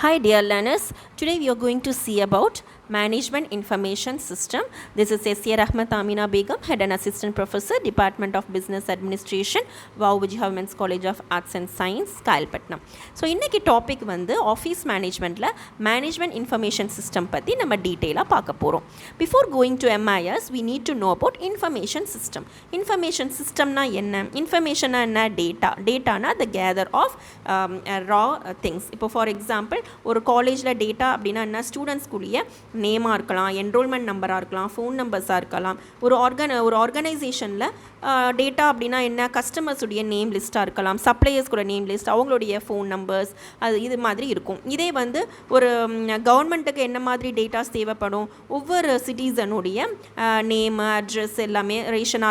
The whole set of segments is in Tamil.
Hi dear learners, today we are going to see about Management Information System. This is S.A. Rahmat Amina Begum, Head and Assistant Professor, Department of Business Administration, Vauvaji Women's College of Arts and Science, Kailpatnam. So இன்னைக்கு டாபிக் வந்து ஆஃபீஸ் மேனேஜ்மெண்ட்டில் மேனேஜ்மெண்ட் இன்ஃபர்மேஷன் சிஸ்டம் பற்றி நம்ம டீட்டெயிலாக பார்க்க போகிறோம். Before going to MIS we need to know about information system. Information சிஸ்டம்னா என்ன? இன்ஃபர்மேஷனா என்ன? டேட்டானா the gather of raw things. இப்போ ஃபார் எக்ஸாம்பிள் ஒரு காலேஜில் டேட்டா அப்படின்னா என்ன? ஸ்டூடெண்ட்ஸ்குரிய நேமாக இருக்கலாம், என்ரோல்மெண்ட் நம்பராக இருக்கலாம், ஃபோன் நம்பர்ஸாக இருக்கலாம். ஒரு ஆர்கனைசேஷனில் டேட்டா அப்படின்னா என்ன? கஸ்டமர்ஸுடைய நேம் லிஸ்ட்டாக இருக்கலாம், சப்ளையர்ஸ்கூட நேம் லிஸ்ட், அவங்களுடைய ஃபோன் நம்பர்ஸ், அது இது மாதிரி இருக்கும். இதே வந்து ஒரு கவர்மெண்ட்டுக்கு என்ன மாதிரி டேட்டாஸ் தேவைப்படும்? ஒவ்வொரு சிட்டிசனுடைய நேம், அட்ரஸ் எல்லாமே ரேஷன்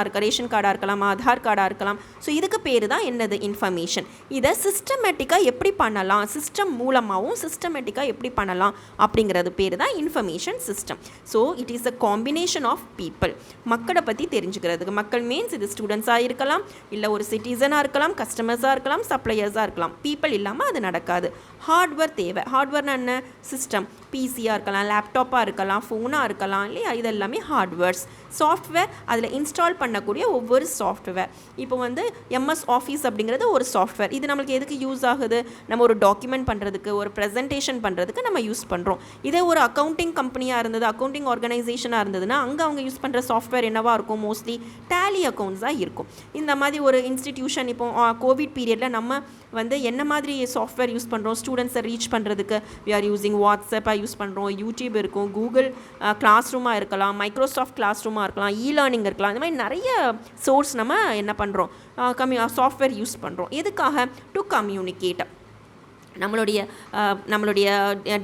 கார்டாக இருக்கலாம், ஆதார் கார்டாக இருக்கலாம். ஸோ இதுக்கு பேர் தான் என்னது? இன்ஃபர்மேஷன். இதை சிஸ்டமேட்டிக்காக எப்படி பண்ணலாம், சிஸ்டம் மூலமாகவும் சிஸ்டமேட்டிக்காக எப்படி பண்ணலாம் அப்படிங்கிறது பேர் தான் information system. So it is a combination of people. மக்களை பற்றி தெரிஞ்சுக்கிறதுக்கு, மக்கள் மீன்ஸ் இது ஸ்டூடெண்ட்ஸாக இருக்கலாம், இல்லை ஒரு சிட்டிசனாக இருக்கலாம், கஸ்டமர்ஸாக இருக்கலாம், சப்ளையர்ஸாக இருக்கலாம். பீப்புள் இல்லாமல் அது நடக்காது. ஹார்ட்வேர் தேவை. ஹார்ட்வேர்னா என்ன? சிஸ்டம். பிசியாக இருக்கலாம், லேப்டாப்பாக இருக்கலாம், ஃபோனாக இருக்கலாம், இல்லையா? இது எல்லாமே ஹார்ட்வேர்ஸ். சாஃப்ட்வேர், அதில் இன்ஸ்டால் பண்ணக்கூடிய ஒவ்வொரு சாஃப்ட்வேர். இப்போ வந்து MS ஆஃபீஸ் அப்படிங்கிறது ஒரு சாஃப்ட்வேர். இது நம்மளுக்கு எதுக்கு யூஸ் ஆகுது? நம்ம ஒரு டாக்குமெண்ட் பண்ணுறதுக்கு, ஒரு ப்ரெசன்டேஷன் பண்ணுறதுக்கு நம்ம யூஸ் பண்ணுறோம். இதே ஒரு அக்கௌண்டிங் கம்பெனியாக இருந்தது, அக்கௌண்டிங் ஆர்கனைசேஷனாக இருந்ததுன்னா அங்கே அவங்க யூஸ் பண்ணுற சாஃப்ட்வேர் என்னவாக இருக்கும்? மோஸ்ட்லி டேலி அக்கௌண்ட்ஸாக இருக்கும். இந்த மாதிரி ஒரு இன்ஸ்டிடியூஷன் இப்போ கோவிட் பீரியடில் நம்ம வந்து என்ன மாதிரி சாஃப்ட்வேர் யூஸ் பண்ணுறோம்? ஸ்டூடெண்ட்ஸை ரீச் பண்ணுறதுக்கு we are using வாட்ஸ்அப்பாக யூஸ் பண்ணுறோம், யூடியூப் இருக்கும், கூகுள் கிளாஸ் ரூமாக இருக்கலாம், மைக்ரோசாஃப்ட் கிளாஸ் ரூமாக இருக்கலாம், லேர்னிங் இருக்கலாம். இந்த மாதிரி நிறைய சோர்ஸ் நம்ம என்ன பண்ணுறோம்? சாஃப்ட்வேர் யூஸ் பண்ணுறோம். எதுக்காக? To communicate. நம்மளுடைய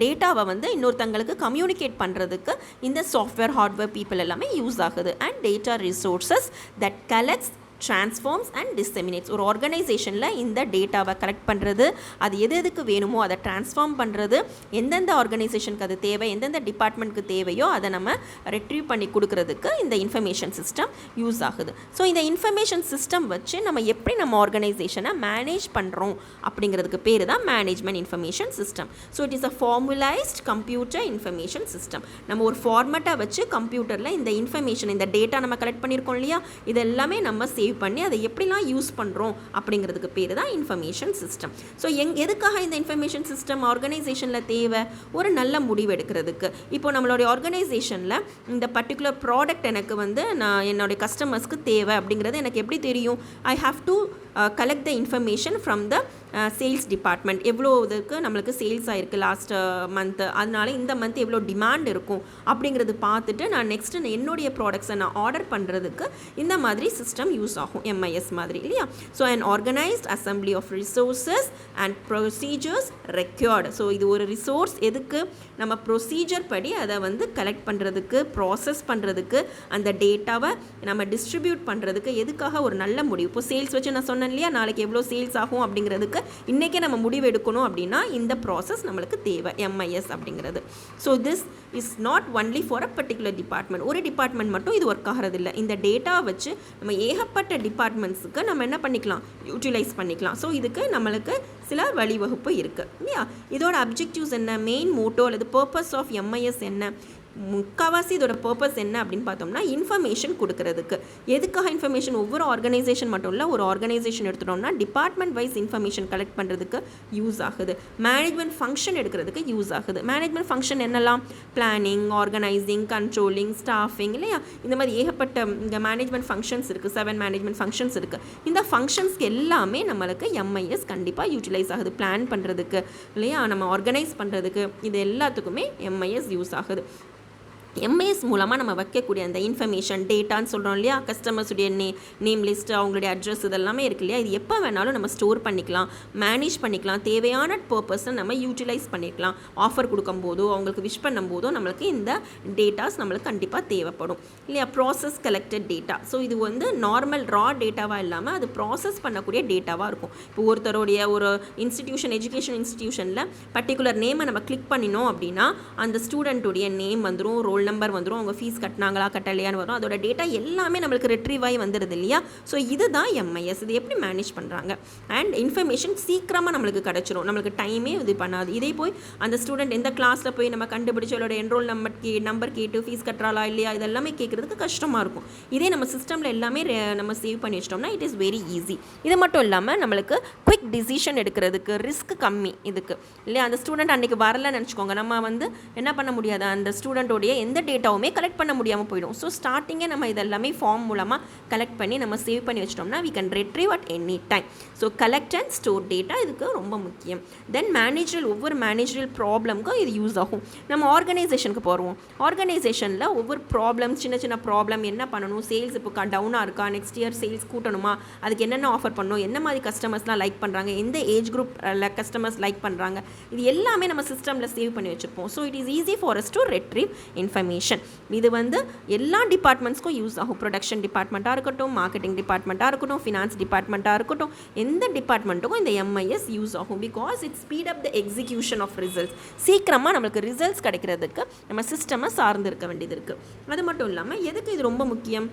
டேட்டாவை வந்து இன்னொருத்தங்களுக்கு கம்யூனிகேட் பண்ணுறதுக்கு இந்த சாஃப்ட்வேர், ஹார்ட்வேர், பீப்புள் எல்லாமே யூஸ் ஆகுது. And data resources that collects, transforms and disseminates. ஒரு ஆர்கனைசேஷனில் இந்த டேட்டாவை கலெக்ட் பண்ணுறது, அது எதுக்கு வேணுமோ அதை ட்ரான்ஸ்ஃபார்ம் பண்ணுறது, எந்தெந்த ஆர்கனைசேஷனுக்கு அது தேவை, எந்தெந்த டிபார்ட்மெண்ட்டுக்கு தேவையோ அதை நம்ம ரெட்ரீவ் பண்ணி கொடுக்கறதுக்கு இந்த இன்ஃபர்மேஷன் சிஸ்டம் யூஸ் ஆகுது. ஸோ இந்த இன்ஃபர்மேஷன் சிஸ்டம் வச்சு நம்ம எப்படி நம்ம ஆர்கனைசேஷனை மேனேஜ் பண்ணுறோம் அப்படிங்கிறதுக்கு பேர் தான் management information system. So it is a formulised computer information system. நம்ம ஒரு ஃபார்மேட்டை வச்சு கம்ப்யூட்டரில் இந்த இன்ஃபர்மேஷன், இந்த டேட்டா நம்ம கலெக்ட் பண்ணியிருக்கோம் இல்லையா, இது எல்லாமே நம்ம சேவ் பண்ணி அதை எப்படிலாம் யூஸ் பண்ணுறோம் அப்படிங்கிறதுக்கு பேர் தான் இன்ஃபர்மேஷன் சிஸ்டம். ஸோ எதுக்காக இந்த இன்ஃபர்மேஷன் சிஸ்டம் ஆர்கனைசேஷனில் தேவை? ஒரு நல்ல முடிவு எடுக்கிறதுக்கு. இப்போ நம்மளுடைய ஆர்கனைசேஷனில் இந்த பர்டிகுலர் ப்ராடக்ட் எனக்கு வந்து நான் என்னுடைய கஸ்டமர்ஸ்க்கு தேவை அப்படிங்கிறது எனக்கு எப்படி தெரியும்? I have to collect the information from the sales department. எவ்வளோ இதுக்கு நம்மளுக்கு சேல்ஸ் ஆகிருக்கு லாஸ்ட் மந்த்து, அதனால இந்த மந்த் எவ்வளோ டிமாண்ட் இருக்கும் அப்படிங்கிறது பார்த்துட்டு நான் நெக்ஸ்ட்டு என்னுடைய ப்ராடக்ட்ஸை நான் ஆர்டர் பண்ணுறதுக்கு இந்த மாதிரி சிஸ்டம் யூஸ் ஆகும், MIS மாதிரி, இல்லையா? So and organised assembly of resources and procedures required. So இது ஒரு ரிசோர்ஸ், எதுக்கு? நம்ம ப்ரொசீஜர் படி அதை வந்து கலெக்ட் பண்ணுறதுக்கு, ப்ராசஸ் பண்ணுறதுக்கு, அந்த டேட்டாவை நம்ம டிஸ்ட்ரிபியூட் பண்ணுறதுக்கு. எதுக்காக? ஒரு நல்ல முடிவு. இப்போ சேல்ஸ் வச்சு நான் சொன்னேன் இல்லையா, நாளைக்கு எவ்வளோ சேல்ஸ் ஆகும் அப்படிங்கிறதுக்கு இன்றைக்கே நம்ம முடிவு எடுக்கணும் அப்படின்னா இந்த ப்ராசஸ் நம்மளுக்கு தேவை, MIS அப்படிங்கிறது. So this is not only for a particular department. ஒரு டிபார்ட்மெண்ட் மட்டும் இது ஒர்க் ஆகிறது இல்லை. இந்த டேட்டா வச்சு நம்ம ஏகப்பட்ட டிபார்ட்மெண்ட்ஸுக்கு நம்ம என்ன பண்ணிக்கலாம்? யூட்டிலைஸ் பண்ணிக்கலாம். ஸோ இதுக்கு நம்மளுக்கு சில வழிவகுப்பு இருக்குது, இல்லையா? இதோட அப்ஜெக்டிவ்ஸ் என்ன? மெயின் மோட்டோ அல்லது பர்பஸ் ஆஃப் MIS என்ன? முக்கால்வாசி இதோட பர்பஸ் என்ன அப்படின்னு பார்த்தோம்னா இன்ஃபர்மேஷன் கொடுக்கறதுக்கு. எதுக்காக இன்ஃபர்மேஷன்? ஒவ்வொரு ஆர்கனைசேஷன் மட்டும் இல்லை, ஒரு ஆர்கனைசேஷன் எடுத்துட்டோம்னா டிபார்ட்மெண்ட் வைஸ் இன்ஃபர்மேஷன் கலெக்ட் பண்ணுறதுக்கு யூஸ் ஆகுது. மேனேஜ்மெண்ட் ஃபங்க்ஷன் எடுக்கிறதுக்கு யூஸ் ஆகுது. மேனேஜ்மெண்ட் ஃபங்க்ஷன் என்னெல்லாம்? பிளானிங், ஆர்கனைசிங், கண்ட்ரோலிங், ஸ்டாஃபிங், இல்லையா? இந்த மாதிரி ஏகப்பட்ட இந்த மேனேஜ்மெண்ட் ஃபங்க்ஷன்ஸ் இருக்குது, 7 மேனேஜ்மெண்ட் ஃபங்க்ஷன்ஸ் இருக்குது. இந்த ஃபங்க்ஷன்ஸ்க்கு எல்லாமே நம்மளுக்கு MIS கண்டிப்பாக யூட்டிலைஸ் ஆகுது. பிளான் பண்ணுறதுக்கு, இல்லையா? நம்ம ஆர்கனைஸ் பண்ணுறதுக்கு, இது எல்லாத்துக்குமே MIS யூஸ் ஆகுது. MIS மூலமாக நம்ம வைக்கக்கூடிய அந்த இன்ஃபர்மேஷன், டேட்டான்னு சொல்கிறோம் இல்லையா, கஸ்டமர்ஸுடைய நேம் லிஸ்ட்டு, அவங்களுடைய அட்ரஸ், இதெல்லாமே இருக்கு இல்லையா, இது எப்போ வேணாலும் நம்ம ஸ்டோர் பண்ணிக்கலாம், மேனேஜ் பண்ணிக்கலாம். தேவையான பர்பஸை நம்ம யூட்டிலைஸ் பண்ணிக்கலாம். ஆஃபர் கொடுக்கும்போதோ, அவங்களுக்கு விஷ் பண்ணும்போதோ நம்மளுக்கு இந்த டேட்டாஸ் நம்மளுக்கு கண்டிப்பாக தேவைப்படும், இல்லையா? Process collected data. ஸோ இது வந்து நார்மல் ரா டேட்டாவாக இல்லாமல் அது ப்ராசஸ் பண்ணக்கூடிய டேட்டாவாக இருக்கும். இப்போ ஒருத்தருடைய ஒரு இன்ஸ்டிடியூஷன், எஜுகேஷன் இன்ஸ்டிடியூஷனில் பர்டிகுலர் நேமை நம்ம கிளிக் பண்ணினோம் அப்படின்னா அந்த ஸ்டூடெண்ட்டுடைய நேம் வந்துடும், ரோல் ரோல் நம்பர் வந்துடும், அவங்க ஃபீஸ் கட்டினாங்களா கட்டலையான்னு வரும், அதோட டேட்டா எல்லாமே நம்மளுக்கு ரிட்ரீவ் ஆகி வந்துடுது இல்லையா. ஸோ இதுதான் எம்ஐஎஸ். இது எப்படி மேனேஜ் பண்ணுறாங்க. அண்ட் இன்ஃபர்மேஷன் சீக்கிரமாக நம்மளுக்கு கிடச்சிரும், நம்மளுக்கு டைமே இது பண்ணாது. இதே போய் அந்த ஸ்டூடெண்ட் எந்த கிளாஸில் போய் நம்ம கண்டுபிடிச்சி அவளோட என்ரோல் நம்பர் கேட்டு ஃபீஸ் கட்டுறாளா இல்லையா இதெல்லாமே கேட்குறதுக்கு கஷ்டமாக இருக்கும். இதே நம்ம சிஸ்டமில் எல்லாமே நம்ம சேவ் பண்ணி வச்சிட்டோம்னா இட் இஸ் வெரி ஈஸி. இது மட்டும் இல்லாமல் நம்மளுக்கு குவிக் டிசிஷன் எடுக்கிறதுக்கு ரிஸ்க் கம்மி இதுக்கு இல்லையா. அந்த ஸ்டூடெண்ட் அன்றைக்கி வரலன்னு நினச்சிக்கோங்க, நம்ம வந்து என்ன பண்ண முடியாது, அந்த ஸ்டூடெண்ட்டோடைய எந்த டேட்டாவுமே கலெக்ட் பண்ண முடியாமல் போயிடும். ஸோ ஸ்டார்டிங்கே நம்ம இதெல்லாமே ஃபார்ம் மூலமாக கலெக்ட் பண்ணி நம்ம சேவ் பண்ணி வச்சிட்டோம்னா we can retrieve at any time. So collect and store data இதுக்கு ரொம்ப முக்கியம். தென் ஒவ்வொரு மேனேஜரல் ப்ராப்ளம்க்கும் இது யூஸ் ஆகும். நம்ம ஆர்கனைசேஷனுக்கு போகிறோம். ஆர்கனைசேஷனில் ஒவ்வொரு ப்ராப்ளம், சின்ன சின்ன ப்ராப்ளம், என்ன பண்ணணும், சேல்ஸ் இப்போ டவுனாக இருக்கா, நெக்ஸ்ட் இயர் சேல்ஸ் கூட்டணுமா, அதுக்கு என்னென்ன ஆஃபர் பண்ணணும், என்ன மாதிரி கஸ்டமர்ஸ்லாம் லைக் பண்ணுறாங்க, எந்த ஏஜ் குரூப் கஸ்டமர்ஸ் லைக் பண்ணுறாங்க, இது எல்லாமே நம்ம சிஸ்டமில் சேவ் பண்ணி வச்சுருப்போம். So it is easy for us to retrieve information. இது வந்து எல்லா டிபார்ட்மெண்ட்ஸ்க்கும் யூஸ் ஆகும். ப்ரொடக்ஷன் டிபார்ட்மெண்ட்டாக இருக்கட்டும், மார்க்கெட்டிங் டிபார்ட்மெண்ட்டாக இருக்கட்டும், ஃபினான்ஸ் டிபார்ட்மெண்ட்டாக இருக்கட்டும், எந்த டிபார்ட்மெண்ட்டுக்கும் இந்த எம்ஐஎஸ் யூஸ் ஆகும். Because it speed up the execution of results. சீக்கிரமாக நம்மளுக்கு ரிசல்ட்ஸ் கிடைக்கிறதுக்கு நம்ம சிஸ்டமை சார்ந்து இருக்க வேண்டியது இருக்குது. அது மட்டும் இல்லாமல் எதுக்கு இது ரொம்ப முக்கியம்,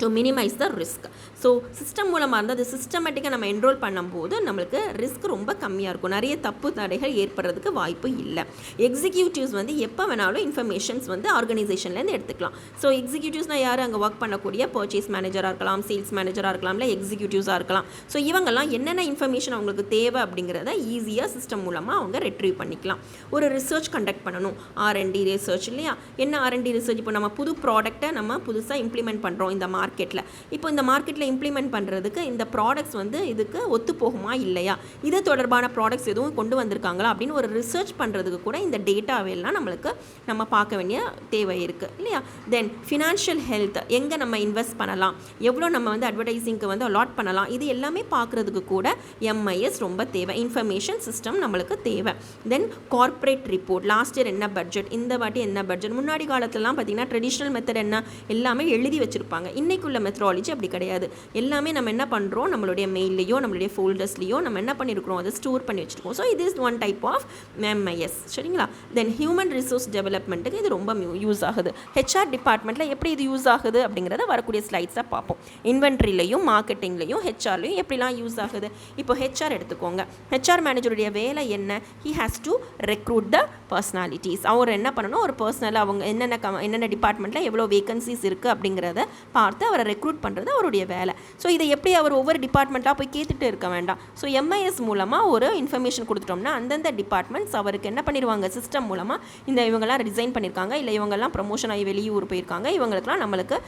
to minimise the risk. So system மூலமாக இருந்தால் அது சிஸ்டமேட்டிக்காக நம்ம என்ரோல் பண்ணும்போது நம்மளுக்கு ரிஸ்க் ரொம்ப கம்மியாக இருக்கும், நிறைய தப்பு தடைகள் ஏற்படுறதுக்கு வாய்ப்பு இல்லை. எக்ஸிக்யூட்டிவ்ஸ் வந்து எப்போ வேணாலும் இன்ஃபர்மேஷன்ஸ் வந்து ஆர்கனைசேஷன்லேருந்து எடுத்துக்கலாம். ஸோ எக்ஸிக்யூட்டிவ்ஸ்னால் யார், அங்கே ஒர்க் பண்ணக்கூடிய பர்ச்சேஸ் மேனேஜராக இருக்கலாம், சேல்ஸ் மேனேஜராக இருக்கலாம், இல்லை எக்ஸிக்யூட்டிவ்ஸாக இருக்கலாம். ஸோ இவங்கெல்லாம் என்னென்ன இன்ஃபர்மேஷன் அவங்களுக்கு தேவை அப்படிங்கிறத ஈஸியாக சிஸ்டம் மூலமாக அவங்க ரெட்ரீவ் பண்ணிக்கலாம். ஒரு ரிசர்ச் கண்டக்ட் பண்ணணும், R&D ரிசர்ச் இல்லையா. என்ன R&D ரிசர்ச், இப்போ நம்ம புது ப்ராடக்ட்டை நம்ம புதுசாக இம்ப்ளிமெண்ட் பண்ணுறோம் இந்த மார்க்கெட்டில். இப்போ இந்த மார்க்கெட்டில் இம்ப்ளிமெண்ட் பண்ணுறதுக்கு இந்த ப்ராடக்ட்ஸ் வந்து இதுக்கு ஒத்து போகுமா இல்லையா, இது தொடர்பான ப்ராடக்ட்ஸ் எதுவும் கொண்டு வந்திருக்காங்களா அப்படின்னு ஒரு ரிசர்ச் பண்ணுறதுக்கு கூட இந்த டேட்டாவெல்லாம் நம்மளுக்கு நம்ம பார்க்க வேண்டிய தேவை இருக்குது இல்லையா. தென் ஃபினான்ஷியல் ஹெல்த், எங்கே நம்ம இன்வெஸ்ட் பண்ணலாம், எவ்வளோ நம்ம வந்து அட்வர்டைஸிங்க்கு வந்து அலாட் பண்ணலாம், இது எல்லாமே பார்க்குறதுக்கு கூட எம்ஐஎஸ் ரொம்ப தேவை. இன்ஃபர்மேஷன் சிஸ்டம் நம்மளுக்கு தேவை. தென் கார்ப்பரேட் ரிப்போர்ட், லாஸ்ட் இயர் என்ன பட்ஜெட், இந்த வாட்டி என்ன பட்ஜெட். முன்னாடி காலத்துலலாம் பார்த்திங்கன்னா ட்ரெடிஷ்னல் மெத்தட் என்ன எல்லாமே எழுதி வச்சுருப்பாங்க. இன்றைக்குள்ள மெத்தடாலஜி அப்படி கிடையாது. எல்லாமே நம்ம என்ன பண்ணுறோம், நம்மளுடைய மெயிலையோ நம்மளுடைய ஃபோல்டர்ஸ்லையோ நம்ம என்ன பண்ணியிருக்கிறோம், அதை ஸ்டோர் பண்ணி வச்சுருக்கோம். ஸோ இது is one type of MIS. சரிங்களா. தென் ஹியூமன் ரிசோர்ஸ் டெவலப்மெண்ட்டுக்கு இது ரொம்ப யூஸ் ஆகுது. ஹெச்ஆர் டிபார்ட்மெண்ட்டில் எப்படி இது யூஸ் ஆகுது அப்படிங்கிறத வரக்கூடிய ஸ்லைட்ஸாக பார்ப்போம். இன்வென்ட்ரிலையும் மார்க்கெட்டிங்லையும் ஹெச்ஆர்லையும் எப்படிலாம் யூஸ் ஆகுது. இப்போ ஹெச்ஆர் எடுத்துக்கோங்க. ஹெச்ஆர் மேனேஜருடைய வேலை என்ன, he has to recruit the personalities. அவர் என்ன பண்ணணும், ஒரு பர்சனல் அவங்க என்னென்ன டிபார்ட்மெண்ட்டில் எவ்வளோ வேகன்சிஸ் இருக்குது அப்படிங்கிறத பார்த்து அவரை ரெக்ரூட் பண்ணுறது அவருடைய வேலை. ஸோ இதை எப்படி அவர் ஒவ்வொரு டிபார்ட்மெண்ட்டாக போய் கேட்டுட்டு இருக்க வேண்டாம். ஸோ எம்ஐஎஸ் மூலமாக ஒரு இன்ஃபர்மேஷன் கொடுத்துட்டோம்னா அந்தந்த டிபார்ட்மெண்ட்ஸ் அவருக்கு என்ன பண்ணிடுவாங்க, சிஸ்டம் மூலமாக இவங்கெல்லாம் ரிசைன் பண்ணியிருக்காங்க, இல்லை இவங்கெல்லாம் ப்ரமோஷன் ஆகி வெளியூர் போயிருக்காங்க, இவங்களுக்குலாம் நம்மளுக்கு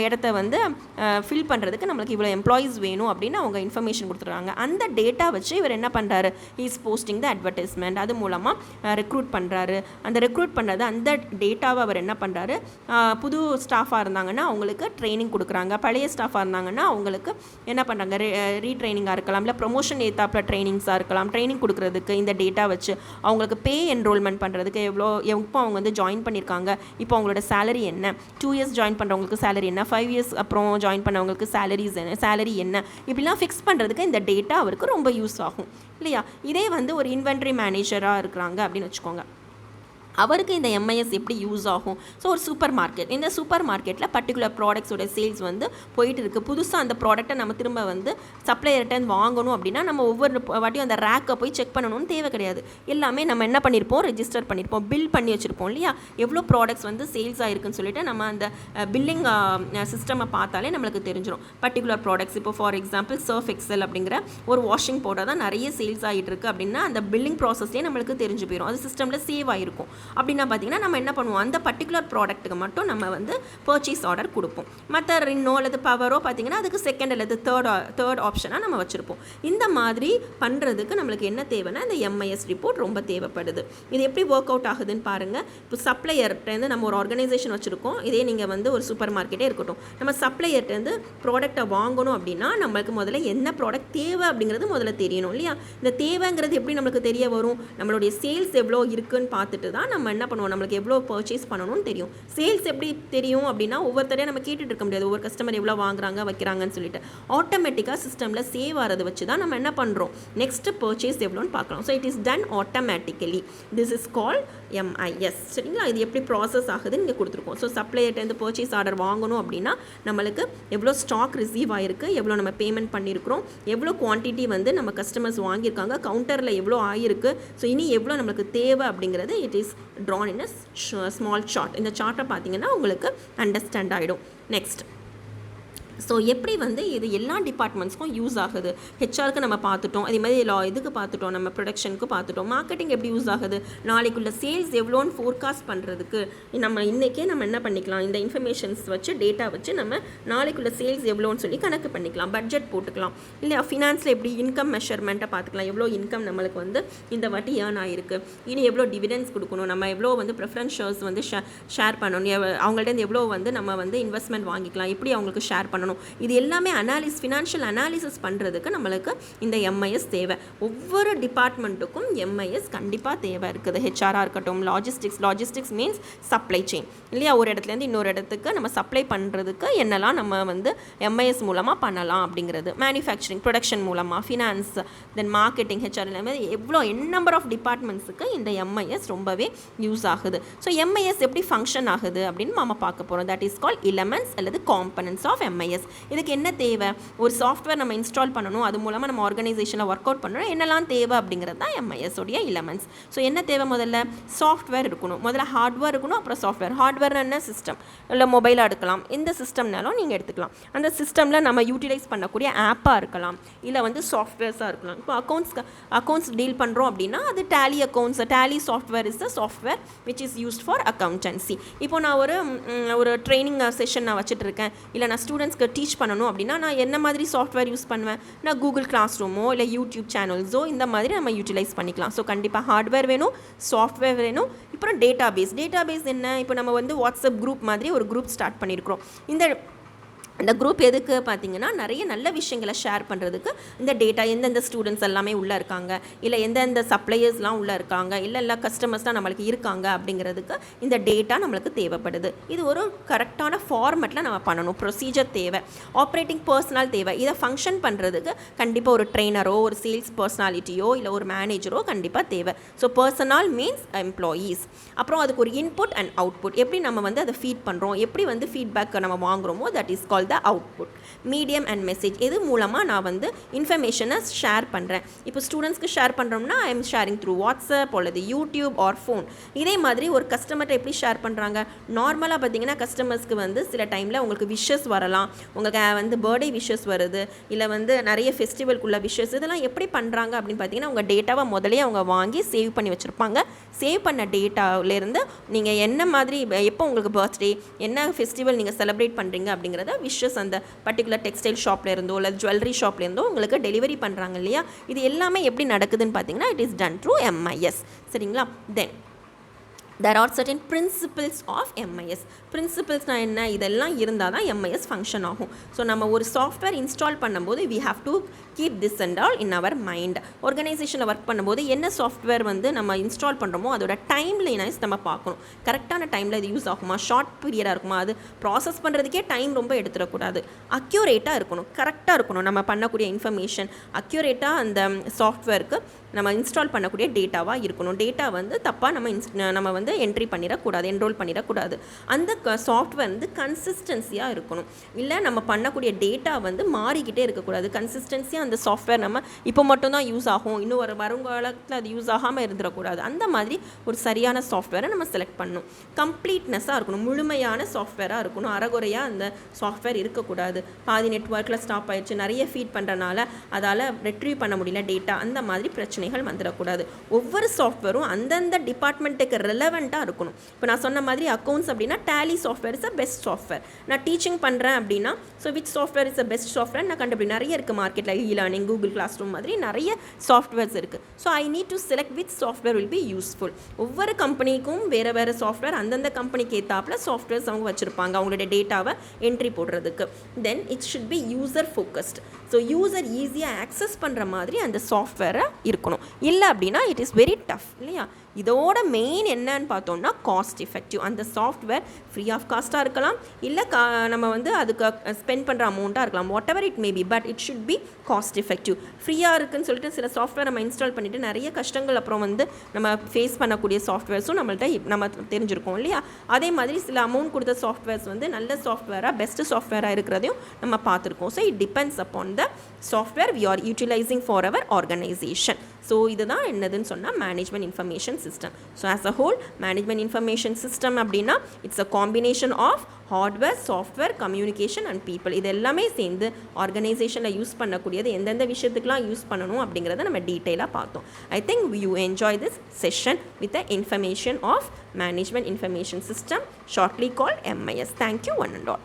இடத்த வந்து ஃபில் பண்ணுறதுக்கு நம்மளுக்கு இவ்வளோ எம்ப்ளாயீஸ் வேணும் அப்படின்னு அவங்க இன்ஃபர்மேஷன் கொடுத்துட்றாங்க. அந்த டேட்டா வச்சு இவர் என்ன பண்ணுறாரு, இஸ் போஸ்டிங் த அட்வர்டைஸ்மெண்ட், அது மூலமாக ரெக்ரூட் பண்ணுறாரு. அந்த ரெக்ரூட் பண்ணுறது அந்த டேட்டாவை அவர் என்ன பண்ணுறாரு, புது ஸ்டாஃபாக இருந்தாங்கன்னா அவங்களுக்கு ட்ரைனிங் கொடுக்குறாங்க, பழைய ஸ்டாஃபாக இருந்தாங்கன்னா அவங்களுக்கு என்ன பண்ணுறாங்க, ரீட்ரைனிங்காக இருக்கலாம், இல்லை ப்ரொமோஷன் ஏத்தாப்பில் ட்ரைனிங்ஸாக இருக்கலாம். ட்ரைனிங் கொடுக்குறதுக்கு இந்த டேட்டா வச்சு அவங்களுக்கு பே என்ரோல்மெண்ட் பண்ணுறதுக்கு எப்போ அவங்க வந்து ஜாயின் பண்ணியிருக்காங்க, இப்போ அவங்களோட சேலரி என்ன, 2 இயர்ஸ் ஜாயின் பண்ணுறவங்களுக்கு சேலரி என்ன, 5 இயர்ஸ் அப்புறம் ஜாயின் பண்ணவங்களுக்கு சேலரி என்ன, இப்படிலாம் ஃபிக்ஸ் பண்ணுறதுக்கு இந்த டேட்டா அவருக்கு ரொம்ப யூஸ் ஆகும் இல்லையா. இதே வந்து ஒரு இன்வென்ட்ரி மேனேஜராக இருக்கிறாங்க அப்படின்னு வச்சுக்கோங்க, அவருக்கு இந்த எம்ஐஎஸ் எப்படி யூஸ் ஆகும். ஸோ ஒரு சூப்பர் மார்க்கெட், இந்த சூப்பர் மார்க்கெட்டில் பர்டிகுலர் ப்ராடக்ட்ஸோட சேல்ஸ் வந்து போயிட்டு இருக்குது. புதுசாக அந்த ப்ராடக்ட்டை நம்ம திரும்ப வந்து சப்ளையர்கிட்ட வாங்கணும் அப்படின்னா நம்ம ஒவ்வொரு வாட்டியும் அந்த ரேக்கை போய் செக் பண்ணணும்னு தேவை கிடையாது. எல்லாமே நம்ம என்ன பண்ணியிருப்போம், ரெஜிஸ்டர் பண்ணியிருப்போம், பில் பண்ணி வச்சுருப்போம் இல்லையா. எவ்வளோ ப்ராடக்ட்ஸ் வந்து சேல்ஸ் ஆகிருக்குன்னு சொல்லிட்டு நம்ம அந்த பில்லிங் சிஸ்டமை பார்த்தாலே நம்மளுக்கு தெரிஞ்சிடும். பர்டிகுலர் ப்ராடக்ட்ஸ் இப்போ ஃபார் எக்ஸாம்பிள் சர்ஃப் எக்ஸல் அப்படிங்கிற ஒரு வாஷிங் பவுடர் தான் நிறைய சேல்ஸ் ஆகிட்டு இருக்குது அப்படின்னா அந்த பில்லிங் ப்ராசஸ்லேயே நம்மளுக்கு தெரிஞ்சு போயிடும், அது சிஸ்டமில் சேவ் ஆகிருக்கும். அப்படின்னா பார்த்தீங்கன்னா நம்ம என்ன பண்ணுவோம், அந்த பர்டிகுலர் ப்ராடக்ட்டுக்கு மட்டும் நம்ம வந்து பர்ச்சேஸ் ஆர்டர் கொடுப்போம். மற்ற ரின்னோ அல்லது பவரோ பார்த்தீங்கன்னா அதுக்கு செகண்ட் அல்லது தேர்ட் ஆப்ஷனாக நம்ம வச்சுருப்போம். இந்த மாதிரி பண்ணுறதுக்கு நம்மளுக்கு என்ன தேவைன்னா இந்த எம்ஐஎஸ் ரிப்போர்ட் ரொம்ப தேவைப்படுது. இது எப்படி ஒர்க் அவுட் ஆகுதுன்னு பாருங்கள். இப்போ சப்ளையர்கிட்டேருந்து நம்ம ஒரு ஆர்கனைசேஷன் வச்சுருக்கோம், இதே நீங்கள் வந்து ஒரு சூப்பர் மார்க்கெட்டே இருக்கட்டும், நம்ம சப்ளையர்கிட்டேருந்து ப்ராடக்ட்டை வாங்கணும் அப்படின்னா நம்மளுக்கு முதல்ல என்ன ப்ராடக்ட் தேவை அப்படிங்கிறது முதல்ல தெரியணும் இல்லையா. இந்த தேவைங்கிறது எப்படி நம்மளுக்கு தெரிய வரும், நம்மளுடைய சேல்ஸ் எவ்வளோ இருக்குன்னு பார்த்துட்டு தான் நம்ம என்ன பண்ணுவோம், நம்மளுக்கு எவ்வளோ பர்ச்சேஸ் பண்ணணும்னு தெரியும். சேல்ஸ் எப்படி தெரியும் அப்படின்னா ஒவ்வொருத்தரையும் நம்ம கேட்டுட்டு இருக்க முடியாது, ஒவ்வொரு கஸ்டமர் எவ்வளோ வாங்குறாங்க வைக்கிறாங்கன்னு சொல்லிட்டு. ஆட்டோமேட்டிக்காக சிஸ்டமில் சேவ் ஆகிறத வச்சு தான் நம்ம என்ன பண்ணுறோம், நெக்ஸ்ட் பர்ச்சேஸ் எவ்வளோன்னு பார்க்கலாம். So it is done automatically. This is called MIS. சரிங்களா, இது எப்படி ப்ராசஸ் ஆகுதுன்னு இங்கே கொடுத்துருக்கோம். ஸோ சப்ளையர்ட்டேருந்து பர்ச்சேஸ் ஆர்டர் வாங்கணும் அப்படின்னா நம்மளுக்கு எவ்வளோ ஸ்டாக் ரிசீவ் ஆகிருக்கு, எவ்வளோ நம்ம பேமெண்ட் பண்ணியிருக்கிறோம், எவ்வளோ குவான்டிட்டி வந்து நம்ம கஸ்டமர்ஸ் வாங்கியிருக்காங்க, கவுண்டரில் எவ்வளோ ஆகிருக்கு, ஸோ இனி எவ்வளோ நம்மளுக்கு தேவை அப்படிங்கிறது it is drawn in a small chart. இந்த சார்ட்டை பார்த்தீங்கன்னா உங்களுக்கு அண்டர்ஸ்டாண்ட் ஆகிடும். நெக்ஸ்ட், ஸோ எப்படி வந்து இது எல்லா டிபார்ட்மெண்ட்ஸ்க்கும் யூஸ் ஆகுது. ஹெச்ஆருக்கு நம்ம பார்த்துட்டோம், அதே மாதிரி இதுக்கு பார்த்துட்டோம், நம்ம ப்ரொடக்ஷனுக்கு பார்த்துட்டோம். மார்க்கெட்டிங் எப்படி யூஸ் ஆகுது, நாளைக்குள்ள சேல்ஸ் எவ்வளோன்னு ஃபோர்காஸ்ட் பண்ணுறதுக்கு நம்ம இன்றைக்கே நம்ம என்ன பண்ணிக்கலாம், இந்த இன்ஃபர்மேஷன்ஸ் வச்சு டேட்டா வச்சு நம்ம நாளைக்குள்ள சேல்ஸ் எவ்வளோன்னு சொல்லி கணக்கு பண்ணிக்கலாம், பட்ஜெட் போட்டுக்கலாம். இல்லையா, ஃபினான்ஸில் எப்படி இன்கம் மெஷர்மெண்ட்டை பார்த்துக்கலாம், எவ்வளோ இன்கம் நம்மளுக்கு வந்து இந்த வாட்டி ஏர்ன் ஆகிருக்கு, இனி எவ்வளோ டிவிடெண்ட்ஸ் கொடுக்கணும், நம்ம எவ்வளோ வந்து ப்ரிஃபரன்ஸ் ஷேர்ஸ் வந்து ஷேர் பண்ணணும், அவங்கள்ட்ட எவ்வளோ வந்து நம்ம வந்து இன்வெஸ்ட்மெண்ட் வாங்கிக்கலாம், எப்படி அவங்களுக்கு ஷேர் பண்ணணும். இது எல்லாமே ஃபினான்ஷியல் அனாலிசிஸ் பண்ணுறதுக்கு நம்மளுக்கு இந்த MIS தேவை. ஒவ்வொரு டிபார்ட்மெண்ட்டுக்கும் MIS கண்டிப்பாக தேவை இருக்குது. ஹெச்ஆராக இருக்கட்டும், லாஜிஸ்டிக்ஸ் மீன்ஸ் சப்ளை செயின் இல்லையா, ஒரு இடத்துலேருந்து இன்னொரு இடத்துக்கு நம்ம சப்ளை பண்ணுறதுக்கு என்னெல்லாம் நம்ம வந்து MIS மூலமாக பண்ணலாம் அப்படிங்கிறது, மேனுஃபேக்சரிங் ப்ரொடக்ஷன் மூலமாக, ஃபினான்ஸ், தென் மார்க்கெட்டிங், ஹெச்ஆர் எல்லாமே எவ்வளோ நம்பர் ஆஃப் டிபார்ட்மெண்ட்ஸுக்கு இந்த MIS ரொம்பவே யூஸ் ஆகுது. ஸோ MIS எப்படி ஃபங்க்ஷன் ஆகுது அப்படின்னு நம்ம பார்க்க போகிறோம். தட் இஸ் கால் எலிமெண்ட்ஸ் அல்லது காம்பனன்ட்ஸ் ஆஃப் MIS. இதுக்கு என்ன தேவை, ஒரு சாஃப்ட்வேர் நம்ம இன்ஸ்டால் பண்ணணும், அது மூலமாக நம்ம ஆர்கனைசேஷனில் ஒர்க் அவுட் பண்ணணும், என்னெல்லாம் தேவை அப்படிங்கிறது தான் MIS உடைய எலிமெண்ட்ஸ். ஸோ என்ன தேவை, முதல்ல சாஃப்ட்வேர் இருக்கணும், முதல்ல ஹார்ட்வேர் இருக்கணும், அப்புறம் சாஃப்ட்வேர். ஹார்ட்வேர் என்ன, சிஸ்டம் இல்லை மொபைலாக எடுக்கலாம், இந்த சிஸ்டம்னாலும் நீங்கள் எடுத்துக்கலாம். அந்த சிஸ்டமில் நம்ம யூட்டிலைஸ் பண்ணக்கூடிய ஆப்பாக இருக்கலாம், இல்லை வந்து சாஃப்ட்வேர்ஸாக இருக்கலாம். இப்போ அக்கௌண்ட்ஸ் டீல் பண்ணுறோம் அப்படின்னா அது Tally accounts. Tally software is the software which is used for accountancy. இப்போ நான் ஒரு ட்ரைனிங் செஷன் நான் வச்சுட்டு இருக்கேன், இல்லை நான் ஸ்டூடெண்ட்ஸ்க்கு டீச் பண்ணணும் அப்படின்னா நான் என்ன மாதிரி சாஃப்ட்வேர் யூஸ் பண்ணுவேன், நான் கூகுள் கிளாஸ் ரூமோ இல்லை யூடியூப் சேனல்ஸோ இந்த மாதிரி நம்ம யூட்டிலைஸ் பண்ணிக்கலாம். ஸோ கண்டிப்பாக ஹார்ட்வேர் வேணும், சாஃப்ட்வேர் வேணும். அப்புறம் டேட்டாபேஸ் என்ன, இப்போ நம்ம வந்து வாட்ஸ்அப் குரூப் மாதிரி ஒரு குரூப் ஸ்டார்ட் பண்ணியிருக்கிறோம். இந்த குரூப் எதுக்கு பார்த்தீங்கன்னா நிறைய நல்ல விஷயங்களை ஷேர் பண்ணுறதுக்கு. இந்த டேட்டா எந்தெந்த ஸ்டூடெண்ட்ஸ் எல்லாமே உள்ளே இருக்காங்க, இல்லை எந்தெந்த சப்ளையர்ஸ்லாம் உள்ளே இருக்காங்க, இல்லை கஸ்டமர்ஸ்லாம் நம்மளுக்கு இருக்காங்க அப்படிங்கிறதுக்கு இந்த டேட்டா நம்மளுக்கு தேவைப்படுது. இது ஒரு கரெக்டான ஃபார்மெட்டில் நம்ம பண்ணணும். ப்ரொசீஜர் தேவை, ஆப்ரேட்டிங் பர்சனல் தேவை. இதை ஃபங்க்ஷன் பண்ணுறதுக்கு கண்டிப்பாக ஒரு ட்ரெயினரோ, ஒரு சேல்ஸ் பர்சனாலிட்டியோ, இல்லை ஒரு மேனேஜரோ கண்டிப்பாக தேவை. So personal means employees. அப்புறம் அதுக்கு ஒரு இன்புட் அண்ட் அவுட்புட், எப்படி நம்ம வந்து அதை ஃபீட் பண்ணுறோம், எப்படி வந்து ஃபீட்பேக் நம்ம வாங்குகிறோமோ, that is call the output. Medium and message, எது மூலமாக நான் வந்து இன்ஃபர்மேஷனை ஷேர் பண்ணுறேன். இப்போ ஸ்டூடெண்ட்ஸ்க்கு ஷேர் பண்ணுறோம்னா I am sharing through WhatsApp அல்லது யூடியூப் ஆர் ஃபோன். இதே மாதிரி ஒரு கஸ்டமர்கிட்ட எப்படி ஷேர் பண்ணுறாங்க, நார்மலாக பார்த்தீங்கன்னா கஸ்டமர்ஸ்க்கு வந்து சில டைமில் உங்களுக்கு விஷஸ் வரலாம், உங்களுக்கு வந்து பர்த்டே விஷஸ் வருது, இல்லை வந்து நிறைய ஃபெஸ்டிவலுக்குள்ள விஷஸ், இதெல்லாம் எப்படி பண்ணுறாங்க அப்படின்னு பார்த்தீங்கன்னா உங்கள் டேட்டாவை முதலே அவங்க வாங்கி சேவ் பண்ணி வச்சுருப்பாங்க. சேவ் பண்ண டேட்டாவிலேருந்து நீங்கள் என்ன மாதிரி எப்போ உங்களுக்கு பர்த்டே, என்ன ஃபெஸ்டிவல் நீங்கள் செலிப்ரேட் பண்ணுறீங்க அப்படிங்கிறத விஷஸ் அந்த பர்டிகுலர் டெக்ஸ்டைல் ஷாப்ல இருந்தோ இல்லை ஜுவல்லரி ஷாப்ல இருந்தோ உங்களுக்கு டெலிவரி பண்ணுறாங்க இல்லையா. இது எல்லாமே எப்படி நடக்குதுன்னு பார்த்தீங்கன்னா it is done through MIS. சரிங்களா. தென் there are certain principles of MIS. பிரின்சிபிள்ஸ்னால் என்ன, இதெல்லாம் இருந்தால் தான் MIS ஃபங்க்ஷன் ஆகும். ஸோ நம்ம ஒரு சாஃப்ட்வேர் இன்ஸ்டால் பண்ணும்போது we have to keep this and all in our mind. ஆர்கனைசேஷனில் ஒர்க் பண்ணும்போது என்ன சாஃப்ட்வேர் வந்து நம்ம இன்ஸ்டால் பண்ணுறோமோ அதோட டைம் லைனைஸ் நம்ம பார்க்கணும். கரெக்டான டைமில் இது யூஸ் ஆகுமா, ஷார்ட் பீரியடாக இருக்குமா, அது ப்ராசஸ் பண்ணுறதுக்கே டைம் ரொம்ப எடுத்துடக்கூடாது, அக்யூரேட்டாக இருக்கணும், கரெக்டாக இருக்கணும். நம்ம பண்ணக்கூடிய இன்ஃபர்மேஷன் அக்யூரேட்டாக அந்த சாஃப்ட்வேருக்கு நம்ம இன்ஸ்டால் பண்ணக்கூடிய டேட்டாவாக இருக்கணும். டேட்டா வந்து தப்பாக நம்ம வந்து என்ட்ரி பண்ணிடக்கூடாது, என்ரோல் பண்ணிடக்கூடாது. அந்த சாஃப்ட்வேர் வந்து கன்சிஸ்டன்சியாக இருக்கணும். இல்லை நம்ம பண்ணக்கூடிய டேட்டா வந்து மாறிக்கிட்டே இருக்கக்கூடாது. கன்சிஸ்டன்சியாக அந்த சாஃப்ட்வேர் நம்ம இப்போ மட்டும்தான் யூஸ் ஆகும், இன்னும் ஒரு வருங்காலத்தில் அது யூஸ் ஆகாமல் இருந்துடக்கூடாது. அந்த மாதிரி ஒரு சரியான சாஃப்ட்வேரை நம்ம செலக்ட் பண்ணணும். கம்ப்ளீட்னஸாக இருக்கணும், முழுமையான சாஃப்ட்வேராக இருக்கணும். அறகுறையாக அந்த சாஃப்ட்வேர் இருக்கக்கூடாது. பாதி நெட்வொர்க்கில் ஸ்டாப் ஆயிடுச்சு, நிறைய ஃபீட் பண்ணுறனால அதால் ரெட்ரீவ் பண்ண முடியல டேட்டா, அந்த மாதிரி பிரச்சனைகள் வந்துடக்கூடாது. ஒவ்வொரு சாஃப்ட்வேரும் அந்தந்த டிபார்ட்மெண்ட்டுக்கு ரெலவெண்ட்டாக இருக்கணும். இப்போ நான் சொன்ன மாதிரி அக்கௌண்ட்ஸ் அப்படின்னா Tally software is a best software. நான் டீச்சிங் பண்ணுறேன் அப்படின்னா so which software is a best software நான் கண்டுபிடி. நிறைய இருக்குது மார்க்கெட்டில், இ-லேர்னிங், கூகுள் கிளாஸ் ரூம் மாதிரி நிறைய சாஃப்ட்வேர்ஸ் இருக்குது. So I need to select which software will be useful. ஒவ்வொரு கம்பெனிக்கும் வேறு சாஃப்ட்வேர், அந்தந்த கம்பெனிக்கு ஏற்றாப்புல சாஃப்ட்வேர்ஸ் அவங்க வச்சுருப்பாங்க அவங்களுடைய டேட்டாவை என்ட்ரி போடுறதுக்கு. Then it should be user focused. So user ஈஸியாக ஆக்சஸ் பண்ணுற மாதிரி அந்த சாஃப்ட்வேரை இருக்கணும். இல்லை அப்படின்னா இட் இஸ் வெரி டஃப் இல்லையா. இதோட மெயின் என்னன்னு பார்த்தோம்னா காஸ்ட் எஃபெக்டிவ். அந்த சாஃப்ட்வேர் ஃப்ரீ ஆஃப் காஸ்ட்டாக இருக்கலாம், இல்லை நம்ம வந்து அதுக்கு ஸ்பெண்ட் பண்ணுற அமௌண்ட்டாக இருக்கலாம், what ever it maybe, but it should be caused effective. ஃப்ரீயாக இருக்குன்னு சொல்லிட்டு சில சாஃப்ட்வேர் நம்ம இன்ஸ்டால் பண்ணிவிட்டு நிறைய கஷ்டங்கள் அப்புறம் வந்து நம்ம ஃபேஸ் பண்ணக்கூடிய சாஃப்ட்வேர்ஸும் நம்ம தெரிஞ்சிருக்கோம் இல்லையா. அதே மாதிரி சில அமௌண்ட் கொடுத்த சாஃப்ட்வேர்ஸ் வந்து நல்ல சாஃப்ட்வேராக பெஸ்ட் சாஃப்ட்வேராக இருக்கிறதையும் நம்ம பார்த்துருக்கோம். So it depends upon the software we are utilising for our organisation. So இதுதான் என்னதுன்னு சொன்னால் management information system. So as a whole management information system அப்படின்னா it's a combination of hardware, software, communication and people. இது எல்லாமே சேர்ந்து ஆர்கனைசேஷனில் யூஸ் பண்ணக்கூடியது எந்தெந்த விஷயத்துக்குலாம் யூஸ் பண்ணணும் அப்படிங்கிறத நம்ம டீட்டெயிலாக பார்த்தோம். I think you enjoy this session with the information of management information system, shortly called MIS. Thank you one and all.